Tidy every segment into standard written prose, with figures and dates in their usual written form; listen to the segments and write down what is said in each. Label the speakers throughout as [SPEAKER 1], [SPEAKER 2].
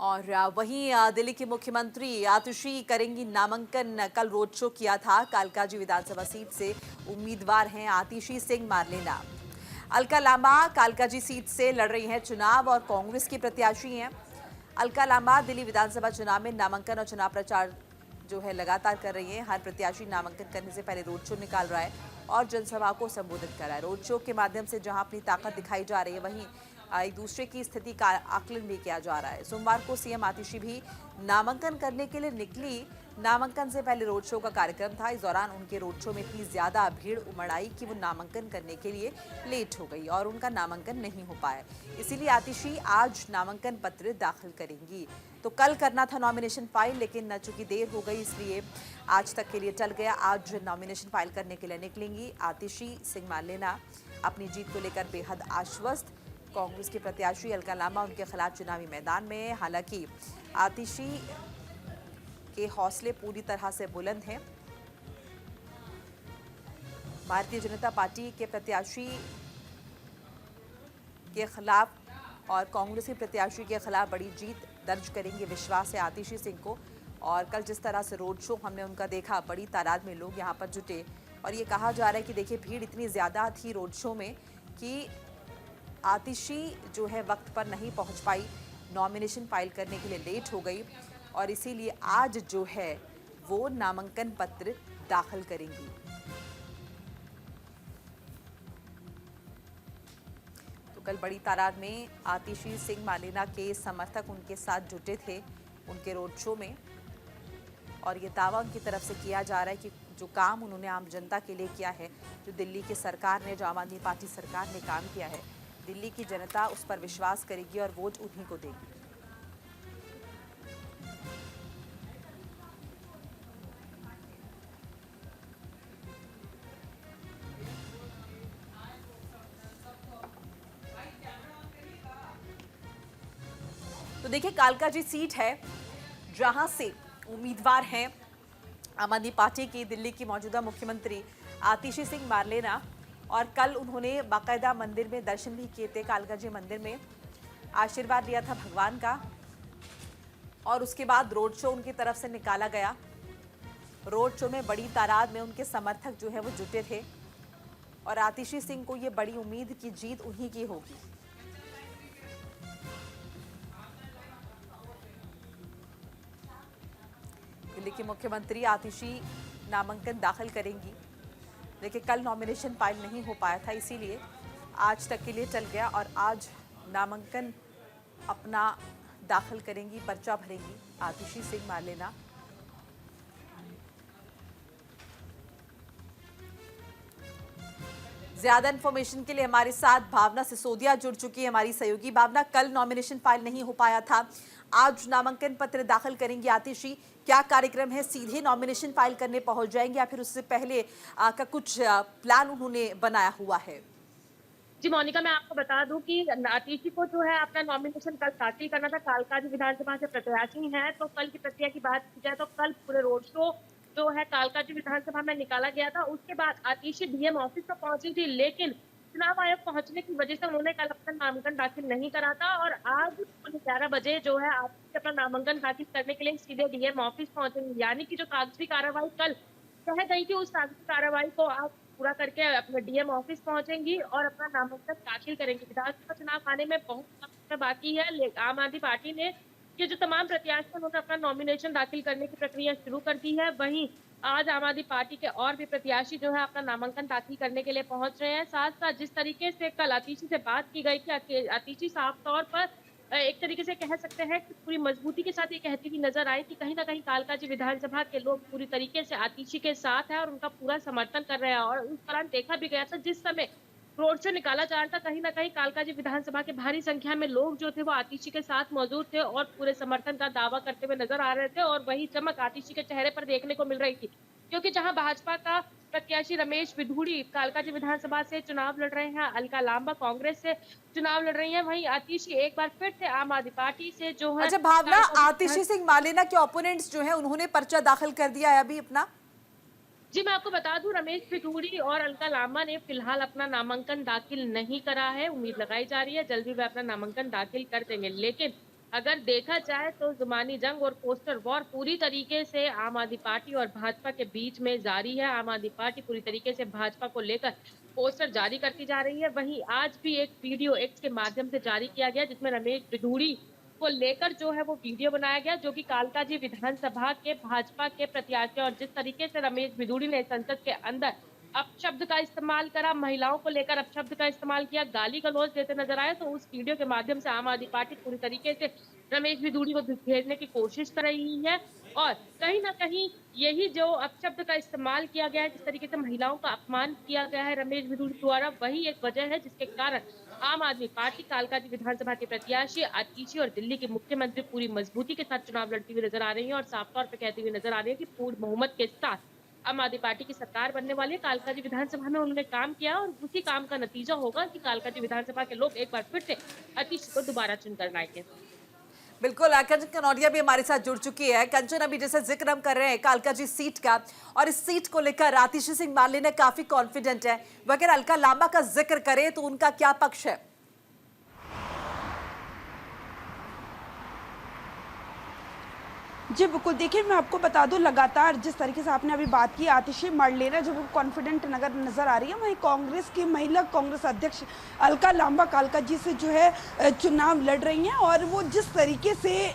[SPEAKER 1] और वहीं दिल्ली की मुख्यमंत्री आतिशी करेंगी नामांकन। कल रोड शो किया था। कालकाजी विधानसभा सीट से उम्मीदवार हैं आतिशी सिंह मारलेना। अलका लांबा कालकाजी सीट से लड़ रही हैं चुनाव और कांग्रेस की प्रत्याशी हैं। अलका लांबा दिल्ली विधानसभा चुनाव में नामांकन और चुनाव प्रचार जो है लगातार कर रही है। हर प्रत्याशी नामांकन करने से पहले रोड शो निकाल रहा है और जनसभा को संबोधित कर रहा है। रोड शो के माध्यम से जहां अपनी ताकत दिखाई जा रही है, वहीं एक दूसरे की स्थिति का आकलन भी किया जा रहा है। सोमवार को सीएम आतिशी भी नामांकन करने के लिए निकली। नामांकन से पहले रोड शो का कार्यक्रम था। इस दौरान उनके रोड शो में इतनी ज्यादा भीड़ उमड़ आई कि वो नामांकन करने के लिए लेट हो गई और उनका नामांकन नहीं हो पाया। इसीलिए आतिशी आज नामांकन पत्र दाखिल करेंगी। तो कल करना था नॉमिनेशन फाइल, लेकिन चूंकि देर हो गई इसलिए आज तक के लिए चल गया। आज नॉमिनेशन फाइल करने के लिए निकलेंगी आतिशी सिंह मारलेना। अपनी जीत को लेकर बेहद आश्वस्त। कांग्रेस के प्रत्याशी अलका लांबा उनके खिलाफ चुनावी मैदान में। हालांकि आतिशी के हौसले पूरी तरह से बुलंद हैं। भारतीय जनता पार्टी के प्रत्याशी के खिलाफ और कांग्रेस के प्रत्याशी के खिलाफ बड़ी जीत दर्ज करेंगे, विश्वास है आतिशी सिंह को। और कल जिस तरह से रोड शो हमने उनका देखा, बड़ी तादाद में लोग यहां पर जुटे और ये कहा जा रहा है कि देखिए भीड़ इतनी ज्यादा थी रोड शो में कि आतिशी जो है वक्त पर नहीं पहुंच पाई, नॉमिनेशन फाइल करने के लिए लेट हो गई और इसीलिए आज जो है वो नामांकन पत्र दाखिल करेंगी। तो कल बड़ी तादाद में आतिशी सिंह मारलेना के समर्थक उनके साथ जुटे थे उनके रोड शो में और ये दावा उनकी तरफ से किया जा रहा है कि जो काम उन्होंने आम जनता के लिए किया है, जो दिल्ली की सरकार ने, जो आम आदमी पार्टी सरकार ने काम किया है, दिल्ली की जनता उस पर विश्वास करेगी और वोट उन्हीं को देगी। तो देखिए कालकाजी सीट है जहां से उम्मीदवार हैं आम आदमी पार्टी की दिल्ली की मौजूदा मुख्यमंत्री आतिशी सिंह मारलेना। और कल उन्होंने बाकायदा मंदिर में दर्शन भी किए थे। कालकाजी मंदिर में आशीर्वाद लिया था भगवान का और उसके बाद रोड शो उनकी तरफ से निकाला गया। रोड शो में बड़ी तादाद में उनके समर्थक जो है वो जुटे थे और आतिशी सिंह को ये बड़ी उम्मीद की जीत उन्हीं की होगी। दिल्ली की मुख्यमंत्री आतिशी नामांकन दाखिल करेंगी। देखिए कल नॉमिनेशन फाइल नहीं हो पाया था, इसीलिए आज तक के लिए चल गया और आज नामांकन अपना दाखिल करेंगी, पर्चा भरेंगी आतिशी सिंह मारलेना। ज्यादा इंफॉर्मेशन के लिए हमारे साथ भावना सिसोदिया जुड़ चुकी है, हमारी सहयोगी। भावना, कल नॉमिनेशन फाइल नहीं हो पाया था, आज नामांकन पत्र दाखिल करेंगी आतिशी। क्या कार्यक्रम है? सीधे नॉमिनेशन फाइल करने पहुंच जाएंगे या फिर उससे पहले का कुछ प्लान उन्होंने बनाया हुआ है?
[SPEAKER 2] जी मोनिका, मैं आपको बता दूं कि आतिशी को जो है अपना नॉमिनेशन कल दाखिल करना था। कालकाजी विधानसभा से प्रत्याशी हैं, तो कल की प्रक्रिया की बात की जाए तो कल पूरे रोड शो जो है कालकाजी विधानसभा में निकाला गया था। उसके बाद आतिशी डीएम ऑफिस पर पहुंची थी, लेकिन चुनाव आयोग पहुंचने की वजह से उन्होंने कल अपना नामांकन दाखिल नहीं करा था और आज 11 बजे जो है आतिशी अपना नामांकन दाखिल करने के लिए सीधे डीएम ऑफिस पहुंचेंगे। यानी कि जो कागजी कार्रवाई कल कह गई थी, उस कागजी कार्रवाई को आज पूरा करके अपने डीएम ऑफिस पहुंचेंगी और अपना नामांकन दाखिल करेंगी। विधानसभा चुनाव आने में बहुत समय बाकी है। आम आदमी पार्टी ने ये जो तमाम प्रत्याशी उन्होंने अपना नॉमिनेशन दाखिल करने की प्रक्रिया शुरू कर दी है। वहीं आज आम आदमी पार्टी के और भी प्रत्याशी जो है अपना नामांकन दाखिल करने के लिए पहुंच रहे हैं। साथ साथ जिस तरीके से कल आतिशी से बात की गई थी, आतिशी साफ तौर पर एक तरीके से कह सकते हैं कि पूरी मजबूती के साथ ये कहती हुई नजर आई कि कहीं ना कहीं कालकाजी विधानसभा के लोग पूरी तरीके से आतिशी के साथ है और उनका पूरा समर्थन कर रहे हैं। और उस दौरान देखा भी गया था, जिस समय रोड शो निकाला जा रहा था, कहीं ना कहीं कालकाजी विधानसभा के भारी संख्या में लोग जो थे वो आतिशी के साथ मौजूद थे और पूरे समर्थन का दावा करते हुए नजर आ रहे थे। और वही चमक आतिशी के चेहरे पर देखने को मिल रही थी, क्योंकि जहां भाजपा का प्रत्याशी रमेश बिधूड़ी कालकाजी विधानसभा से चुनाव लड़ रहे हैं, अलका लांबा कांग्रेस से चुनाव लड़ रही हैं, वहीं आतिशी एक बार फिर से आम आदमी पार्टी से जो है।
[SPEAKER 1] अच्छा भावना, आतिशी सिंह मारलेना के ओपोनेंट्स जो है उन्होंने पर्चा दाखिल कर दिया है अभी अपना?
[SPEAKER 2] जी, मैं आपको बता दूं, रमेश बिधूड़ी और अलका लांबा ने फिलहाल अपना नामांकन दाखिल नहीं करा है। उम्मीद लगाई जा रही है जल्दी वह अपना नामांकन दाखिल कर देंगे। लेकिन अगर देखा जाए तो जुबानी जंग और पोस्टर वॉर पूरी तरीके से आम आदमी पार्टी और भाजपा के बीच में जारी है। आम आदमी पार्टी पूरी तरीके से भाजपा को लेकर पोस्टर जारी करती जा रही है। वहीं आज भी एक वीडियो एक्स के माध्यम से जारी किया गया, जिसमें रमेश बिधूड़ी को लेकर जो है वो वीडियो बनाया गया, जो कि कालकाजी विधानसभा के भाजपा के प्रत्याशी, और जिस तरीके से रमेश बिधूड़ी ने संसद के अंदर अपशब्द का इस्तेमाल करा, महिलाओं को लेकर अपशब्द का इस्तेमाल किया, गाली गलौज देते नजर आए, तो उस वीडियो के माध्यम से आम आदमी पार्टी पूरी तरीके से रमेश बिधूड़ी को घेरने की कोशिश कर रही है। और कहीं ना कहीं यही जो अपशब्द का इस्तेमाल किया गया है, जिस तरीके से महिलाओं का अपमान किया गया है रमेश बिधूड़ी द्वारा, वही एक वजह है जिसके कारण आम आदमी पार्टी कालकाजी विधानसभा के प्रत्याशी आतिशी और दिल्ली के मुख्यमंत्री पूरी मजबूती के साथ चुनाव लड़ती हुई नजर आ रही है और साफ तौर पर कहती हुई नजर आ रही है कि पूर्ण बहुमत के साथ आम आदमी पार्टी की सरकार बनने वाली है। कालकाजी विधानसभा में उन्होंने काम किया और उसी काम का नतीजा होगा कि कालकाजी विधानसभा के लोग एक बार फिर से आतिशी को दोबारा चुनकर लाएंगे।
[SPEAKER 1] बिल्कुल, कंचन कनौडिया भी हमारे साथ जुड़ चुकी है। कंचन, अभी जैसे जिक्र हम कर रहे हैं कालकाजी सीट का, और इस सीट को लेकर आतिशी सिंह मारलेना काफी कॉन्फिडेंट है। वह अगर अलका लांबा का जिक्र करें तो उनका क्या पक्ष है?
[SPEAKER 3] जी बिल्कुल, देखिए मैं आपको बता दूं, लगातार जिस तरीके से आपने अभी बात की आतिशी मारलेना जो कॉन्फिडेंट नज़र आ रही है, वहीं कांग्रेस की महिला कांग्रेस अध्यक्ष अलका लांबा कालकाजी से जो है चुनाव लड़ रही हैं, और वो जिस तरीके से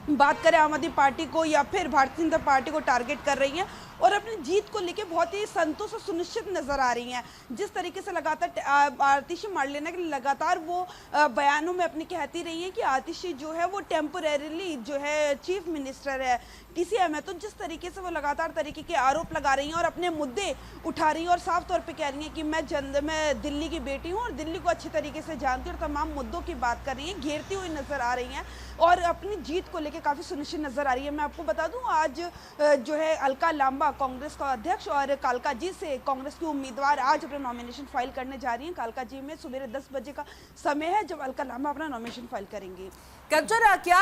[SPEAKER 3] बात करें आम आदमी पार्टी को या फिर भारतीय जनता पार्टी को टारगेट कर रही हैं और अपनी जीत को लेके बहुत ही संतोष और सुनिश्चित नजर आ रही हैं। जिस तरीके से लगातार आतिशी मारलेना के लगातार वो बयानों में अपनी कहती रही है कि आतिशी जो है वो टेम्पोरेरीली जो है चीफ मिनिस्टर है, टीसीएम है, तो जिस तरीके से वो लगातार तरीके के आरोप लगा रही हैं और अपने मुद्दे उठा रही हैं और साफ तौर पे कह रही हैं कि मैं दिल्ली की बेटी हूँ और दिल्ली को अच्छी तरीके से जानती हूँ, और तमाम मुद्दों की बात कर रही हैं, घेरती हुई नजर आ रही हैं और अपनी जीत को लेकर काफ़ी सुनिश्चित नजर आ रही है। मैं आपको बता दूं, आज जो है अलका लांबा कांग्रेस का अध्यक्ष और कालकाजी से कांग्रेस की उम्मीदवार आज अपना नॉमिनेशन फाइल करने जा रही हैं। कालकाजी में सुबह 10 बजे का समय है जब अलका लांबा अपना नॉमिनेशन फाइल करेंगी।
[SPEAKER 1] कंचन, क्या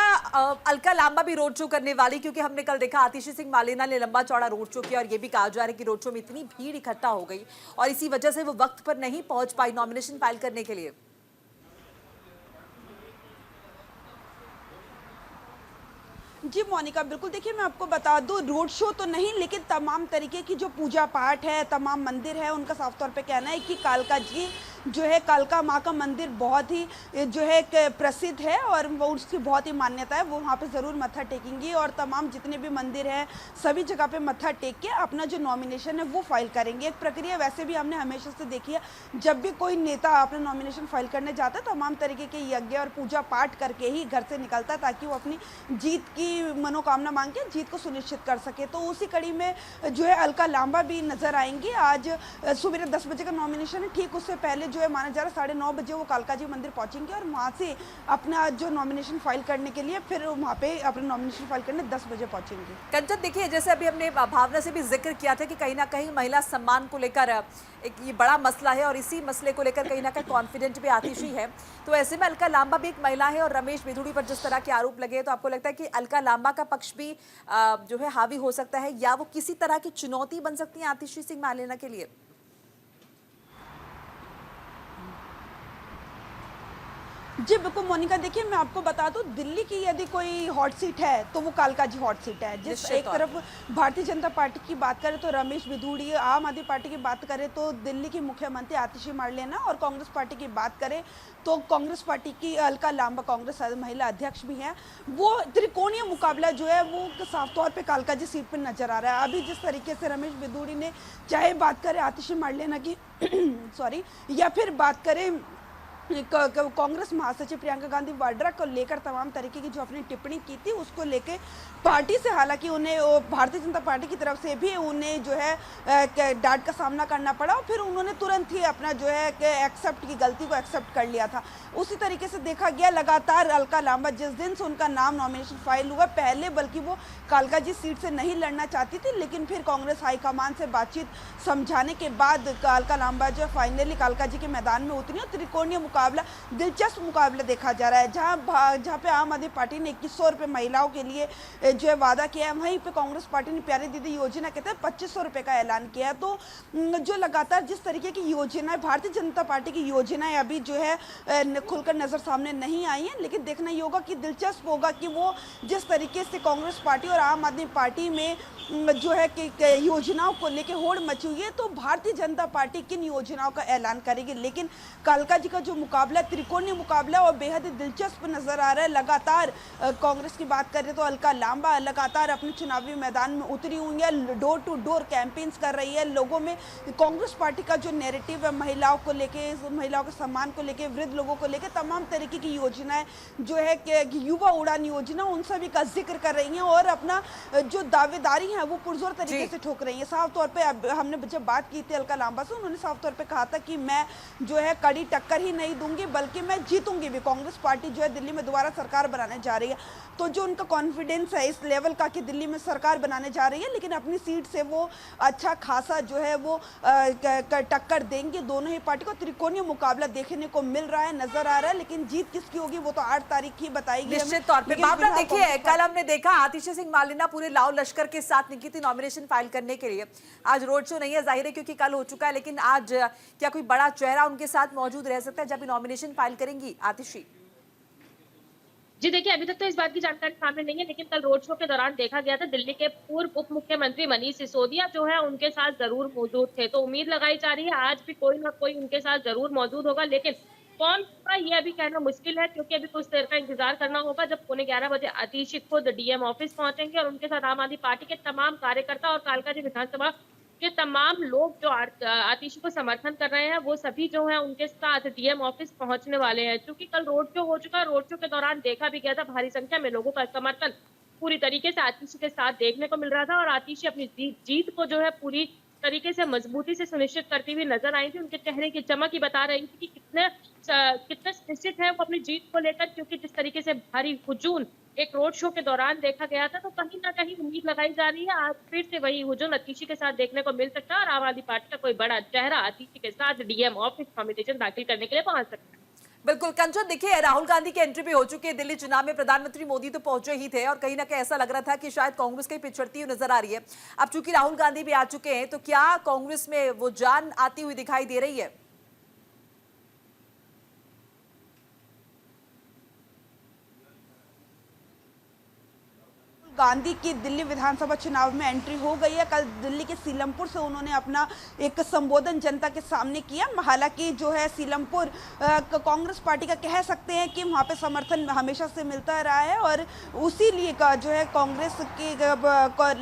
[SPEAKER 1] अलका लांबा भी रोड शो करने वाली? क्योंकि हमने कल देखा आतिशी सिंह मारलेना ने लंबा चौड़ा रोड शो किया और ये भी कहा जा रहा है कि रोड शो में इतनी भीड़ इकट्ठा हो गई और इसी वजह से वो वक्त पर नहीं पहुंच पाई नॉमिनेशन फाइल करने के लिए।
[SPEAKER 3] जी मोनिका, बिल्कुल, देखिए मैं आपको बता दूं, रोड शो तो नहीं लेकिन तमाम तरीके की जो पूजा पाठ है, तमाम मंदिर है, उनका साफ तौर पे कहना है कि कालकाजी जो है कालका माँ का मंदिर बहुत ही जो है प्रसिद्ध है और वो उसकी बहुत ही मान्यता है। वो वहाँ पे ज़रूर मत्था टेकेंगी और तमाम जितने भी मंदिर हैं सभी जगह पे मत्था टेक के अपना जो नॉमिनेशन है वो फाइल करेंगे। एक प्रक्रिया वैसे भी हमने हमेशा से देखी है, जब भी कोई नेता अपना नॉमिनेशन फाइल करने जाता है तमाम तरीके के यज्ञ और पूजा पाठ करके ही घर से निकलता है ताकि वो अपनी जीत की मनोकामना मांग के जीत को सुनिश्चित कर सके। तो उसी कड़ी में जो है अलका लांबा भी नजर आएंगी। आज सुबह 10 बजे का नॉमिनेशन है, ठीक उससे पहले जो है माना जा रहा है 9:30 बजे वो कालकाजी मंदिर पहुंचेंगे और वहां से अपना जो नॉमिनेशन फाइल करने के लिए फिर वहां पे अपना नॉमिनेशन फाइल करने 10 बजे पहुंचेंगे।
[SPEAKER 1] कंचन, देखिए जैसे अभी हमने भावना से भी जिक्र किया था कि कहीं ना कहीं महिला सम्मान को लेकर एक ये बड़ा मसला है और इसी मसले को लेकर कहीं ना कहीं कॉन्फिडेंट भी आतिशी है, तो ऐसे में अलका लांबा भी एक महिला है और रमेश बिधूड़ी पर जिस तरह के आरोप लगे, तो आपको लगता है कि अलका लांबा का पक्ष भी जो है हावी हो सकता है या वो किसी तरह की चुनौती बन सकती है आतिशी सिंह मारलेना के लिए?
[SPEAKER 3] जी बिल्कुल मोनिका, देखिए मैं आपको बता दूं, दिल्ली की यदि कोई हॉट सीट है तो वो कालकाजी हॉट सीट है। जिस एक तरफ भारतीय जनता पार्टी की बात करें तो रमेश बिधूड़ी, आम आदमी पार्टी की बात करें तो दिल्ली की मुख्यमंत्री आतिशी मारलेना और कांग्रेस पार्टी की बात करें तो कांग्रेस पार्टी की अलका लांबा कांग्रेस महिला अध्यक्ष भी हैं। वो त्रिकोणीय मुकाबला जो है वो साफ तौर पर कालकाजी सीट पर नजर आ रहा है। अभी जिस तरीके से रमेश बिधूड़ी ने चाहे बात करें आतिशी मारलेना की सॉरी या फिर बात करें कांग्रेस महासचिव प्रियंका गांधी वाड्रा को लेकर तमाम तरीके की जो अपनी टिप्पणी की थी उसको लेकर पार्टी से, हालांकि उन्हें भारतीय जनता पार्टी की तरफ से भी उन्हें जो है डांट का सामना करना पड़ा और फिर उन्होंने तुरंत ही अपना जो है एक्सेप्ट की गलती को एक्सेप्ट कर लिया था। उसी तरीके से देखा गया लगातार अलका लांबा जिस दिन से उनका नाम नॉमिनेशन फाइल हुआ, पहले बल्कि वो कालकाजी सीट से नहीं लड़ना चाहती थी, लेकिन फिर कांग्रेस हाईकमान से बातचीत समझाने के बाद अलका लांबा जो फाइनली कालकाजी के मैदान में उतरी और त्रिकोणीय मुकाबला दिलचस्प मुकाबला देखा जा रहा है। जहाँ पे आम आदमी पार्टी ने 2100 रुपये महिलाओं के लिए जो है वादा किया है, वहीं पे कांग्रेस पार्टी ने प्यारी दीदी योजना के तहत 2500 रुपये का ऐलान किया है। तो जो लगातार जिस तरीके की योजनाएं भारतीय जनता पार्टी की योजनाएं अभी जो है खुलकर नजर सामने नहीं आई हैं, लेकिन देखना ये होगा कि दिलचस्प होगा कि वो जिस तरीके से कांग्रेस पार्टी और आम आदमी पार्टी में जो है कि योजनाओं को लेकर होड़ मची हुई है, तो भारतीय जनता पार्टी किन योजनाओं का ऐलान करेगी। लेकिन कालका जी का जो मुकाबला त्रिकोणीय मुकाबला और बेहद दिलचस्प नजर आ रहा है। लगातार कांग्रेस की बात करें तो अलका लांबा लगातार अपने चुनावी मैदान में उतरी हुई है, डोर टू डोर कैंपेन्स कर रही है। लोगों में कांग्रेस पार्टी का जो नैरेटिव है महिलाओं को लेके, महिलाओं के सम्मान को लेके, वृद्ध लोगों को लेके तमाम तरीके की योजनाएं जो है कि युवा उड़ान योजना उन सभी का जिक्र कर रही हैं और अपना जो दावेदारी है वो पुरजोर तरीके से ठोक रही है। साफ तौर पे हमने जब बात की थी अलका लांबा से, उन्होंने साफ तौर पे कहा था कि मैं जो है कड़ी टक्कर ही नहीं दूंगी बल्कि मैं जीतूंगी भी। कांग्रेस पार्टी जो है दिल्ली में दोबारा सरकार बनाने जा रही है, तो जो उनका कॉन्फिडेंस है इस लेवल का कि दिल्ली में सरकार बनाने जा रही है, लेकिन अपनी सीट से वो अच्छा खासा जो है वो टक्कर देंगे दोनों ही पार्टी को। त्रिकोणीय मुकाबला देखने को मिल रहा है, नजर आ रहा है, लेकिन जीत किसकी होगी वो तो 8 तारीख ही बताएगी
[SPEAKER 1] निश्चित तौर पे। बाबरा देखिए, कल हमने देखा आतिशी सिंह मार्लेना पूरे लाव लश्कर के साथ निकली थी नॉमिनेशन फाइल करने के लिए। आज रोड शो नहीं है, जाहिर है क्योंकि कल हो चुका है, लेकिन आज क्या कोई बड़ा चेहरा उनके साथ मौजूद रह सकता है जब नॉमिनेशन फाइल करेंगी आतिशी?
[SPEAKER 2] जी देखिए, अभी तक तो इस बात की जानकारी सामने नहीं है, लेकिन कल रोड शो के दौरान देखा गया था दिल्ली के पूर्व उप मुख्यमंत्री मनीष सिसोदिया जो है उनके साथ जरूर मौजूद थे। तो उम्मीद लगाई जा रही है आज भी कोई ना कोई उनके साथ जरूर मौजूद होगा, लेकिन कौन होगा ये अभी कहना मुश्किल है क्योंकि अभी कुछ देर का इंतजार करना होगा जब 11:15 बजे आतिशी खुद डीएम ऑफिस पहुंचेंगे और उनके साथ आम आदमी पार्टी के तमाम कार्यकर्ता और कालका जी विधानसभा के तमाम लोग जो आतिशी को समर्थन कर रहे हैं वो सभी जो है उनके साथ डीएम ऑफिस पहुंचने वाले हैं। क्योंकि कल रोड शो हो चुका है, रोड शो के दौरान देखा भी गया था भारी संख्या में लोगों का समर्थन पूरी तरीके से आतिशी के साथ देखने को मिल रहा था और आतिशी अपनी जीत को जो है पूरी तरीके से मजबूती से सुनिश्चित करती हुई नजर आई थी। उनके चेहरे की चमक ही बता रही थी कि कितने सुनिश्चित है वो अपनी जीत को लेकर, क्योंकि जिस तरीके से भारी हुजूम एक रोड शो के दौरान देखा गया था, तो कहीं ना कहीं उम्मीद लगाई जा रही है आज फिर से वही हुजूम आतिशी के साथ देखने को मिल सकता है और आम आदमी पार्टी का कोई बड़ा चेहरा आतिशी के साथ डीएम ऑफिस नॉमिनेशन दाखिल करने के लिए पहुंच सकता है।
[SPEAKER 1] बिल्कुल कंचन, देखिए राहुल गांधी की एंट्री भी हो चुकी है दिल्ली चुनाव में। प्रधानमंत्री मोदी तो पहुंचे ही थे और कहीं ना कहीं ऐसा लग रहा था कि शायद कांग्रेस कहीं पिछड़ती हुई नजर आ रही है। अब चूंकि राहुल गांधी भी आ चुके हैं, तो क्या कांग्रेस में वो जान आती हुई दिखाई दे रही है?
[SPEAKER 3] गांधी की दिल्ली विधानसभा चुनाव में एंट्री हो गई है। कल दिल्ली के सीलमपुर से उन्होंने अपना एक संबोधन जनता के सामने किया। हालांकि जो है सीलमपुर कांग्रेस पार्टी का कह सकते हैं कि वहां पे समर्थन हमेशा से मिलता रहा है और उसी लिए जो है कांग्रेस के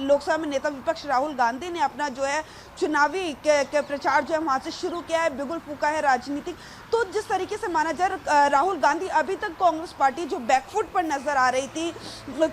[SPEAKER 3] लोकसभा में नेता विपक्ष राहुल गांधी ने अपना जो है चुनावी के प्रचार जो है वहां से शुरू किया है, बिगुल फूका है राजनीतिक। तो जिस तरीके से माना जाए राहुल गांधी अभी तक कांग्रेस पार्टी जो बैकफुट पर नजर आ रही थी,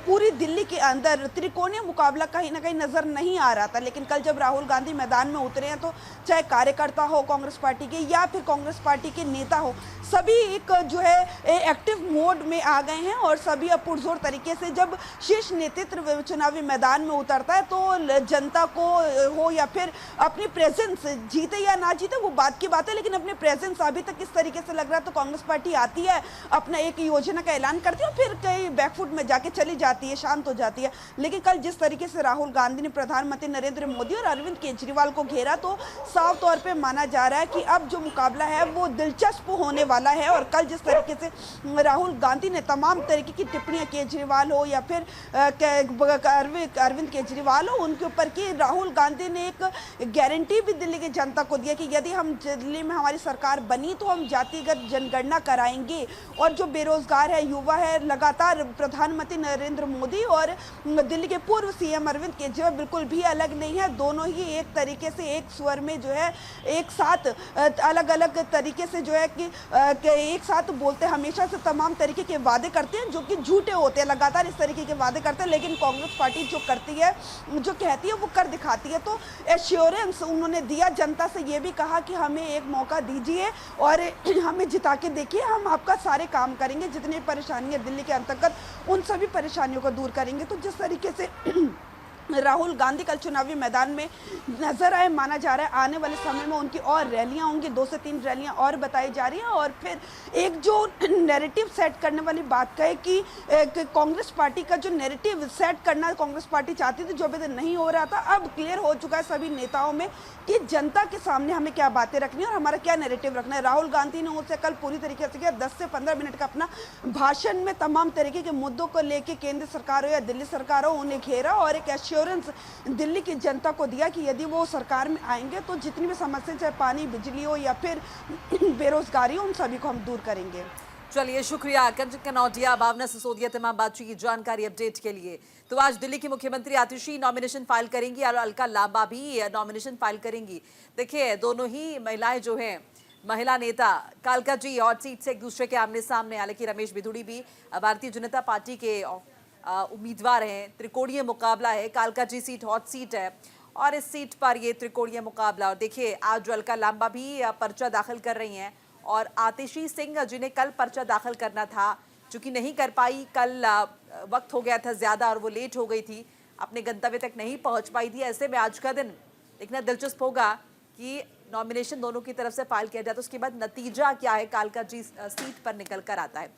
[SPEAKER 3] पूरी दिल्ली के अंदर त्रिकोणीय मुकाबला कहीं ना कहीं नजर नहीं आ रहा था, लेकिन कल जब राहुल गांधी मैदान में उतरे हैं तो चाहे कार्यकर्ता हो कांग्रेस पार्टी के या फिर कांग्रेस पार्टी के नेता हो, सभी एक जो है एक्टिव मोड में आ गए हैं और सभी अब पुरजोर तरीके से जब शीर्ष नेतृत्व चुनावी मैदान में उतरता है तो जनता को हो या फिर अपनी प्रेजेंस, जीते या ना जीते वो बात की बात है, लेकिन अपने प्रेजेंस अभी तक इस तरीके से लग रहा है तो कांग्रेस पार्टी आती है, अपना एक योजना का ऐलान करती है और फिर कई बैकफुट में जाके चली जाती है, शांत हो जाती है। लेकिन कल जिस तरीके से राहुल गांधी ने प्रधानमंत्री नरेंद्र मोदी और अरविंद केजरीवाल को घेरा तो साफ तौर पे माना जा रहा है कि अब जो मुकाबला है वो दिलचस्प होने वाला है। और कल जिस तरीके से राहुल गांधी ने तमाम तरीके की टिप्पणियां केजरीवाल हो या फिर अरविंद केजरीवाल हो उनके ऊपर की, राहुल गांधी ने एक गारंटी भी दिल्ली की जनता को दिया कि यदि हम दिल्ली में हमारी सरकार बनी तो हम जातिगत जनगणना कराएंगे और जो बेरोजगार है, युवा है, लगातार प्रधानमंत्री नरेंद्र मोदी और दिल्ली के पूर्व सीएम अरविंद केजरीवाल बिल्कुल भी अलग नहीं है। दोनों ही एक तरीके से एक स्वर में जो है एक साथ अलग अलग तरीके से जो है कि एक साथ बोलते, हमेशा से तमाम तरीके के वादे करते हैं जो कि झूठे होते हैं, लगातार इस तरीके के वादे करते हैं, लेकिन कांग्रेस पार्टी जो करती है, जो कहती है वो कर दिखाती है। तो एश्योरेंस उन्होंने दिया जनता से, ये भी कहा कि हमें एक मौका दीजिए और हमें जिता के देखिए, हम आपका सारे काम करेंगे, जितनी परेशानियां दिल्ली के अंतर्गत उन सभी परेशानियों को दूर करेंगे। तो जिस तरीके से राहुल गांधी कल चुनावी मैदान में नजर आए। माना जा रहा है आने वाले समय में उनकी और रैलियां होंगी, 2 से 3 रैलियां और बताई जा रही हैं। और फिर एक जो नैरेटिव सेट करने वाली बात कहे कि कांग्रेस पार्टी का जो नैरेटिव सेट करना कांग्रेस पार्टी चाहती थी, जो अभी नहीं हो रहा था, अब क्लियर हो चुका है सभी नेताओं में कि जनता के सामने हमें क्या बातें रखनी है और हमारा क्या नैरेटिव रखना है। राहुल गांधी ने उनसे कल पूरी तरीके से किया 10 से 15 मिनट का अपना भाषण में तमाम तरीके के मुद्दों को लेकर केंद्र सरकार हो या दिल्ली सरकार हो उन्हें घेरा और एक एश्योरेंस दिल्ली की जनता को दिया कि यदि वो सरकार में आएंगे तो जितनी भी समस्या, चाहे पानी, बिजली हो या फिर बेरोजगारी हो, उन सभी को हम दूर करेंगे।
[SPEAKER 1] चलिए, शुक्रिया कंचन कनौजिया, भावना सिसोदिया, तमाम बातचीत की जानकारी अपडेट के लिए। तो आज दिल्ली की मुख्यमंत्री आतिशी नॉमिनेशन फाइल करेंगी और अलका लांबा भी नॉमिनेशन फाइल करेंगी। देखिए, दोनों ही महिलाएं जो हैं, महिला नेता कालका जी हॉट सीट से एक दूसरे के आमने सामने, हालांकि रमेश बिधूड़ी भी भारतीय जनता पार्टी के उम्मीदवार हैं। त्रिकोणीय मुकाबला है, कालका जी सीट हॉट सीट है और इस सीट पर ये त्रिकोणीय मुकाबला। और देखिए, आज जो अलका लांबा भी पर्चा दाखिल कर रही हैं और आतिशी सिंह जिन्हें कल पर्चा दाखिल करना था, चूंकि नहीं कर पाई, कल वक्त हो गया था ज़्यादा और वो लेट हो गई थी, अपने गंतव्य तक नहीं पहुंच पाई थी। ऐसे में आज का दिन देखना दिलचस्प होगा कि नॉमिनेशन दोनों की तरफ से फाइल किया जाए तो उसके बाद नतीजा क्या है, कालका जी सीट पर निकल कर आता है।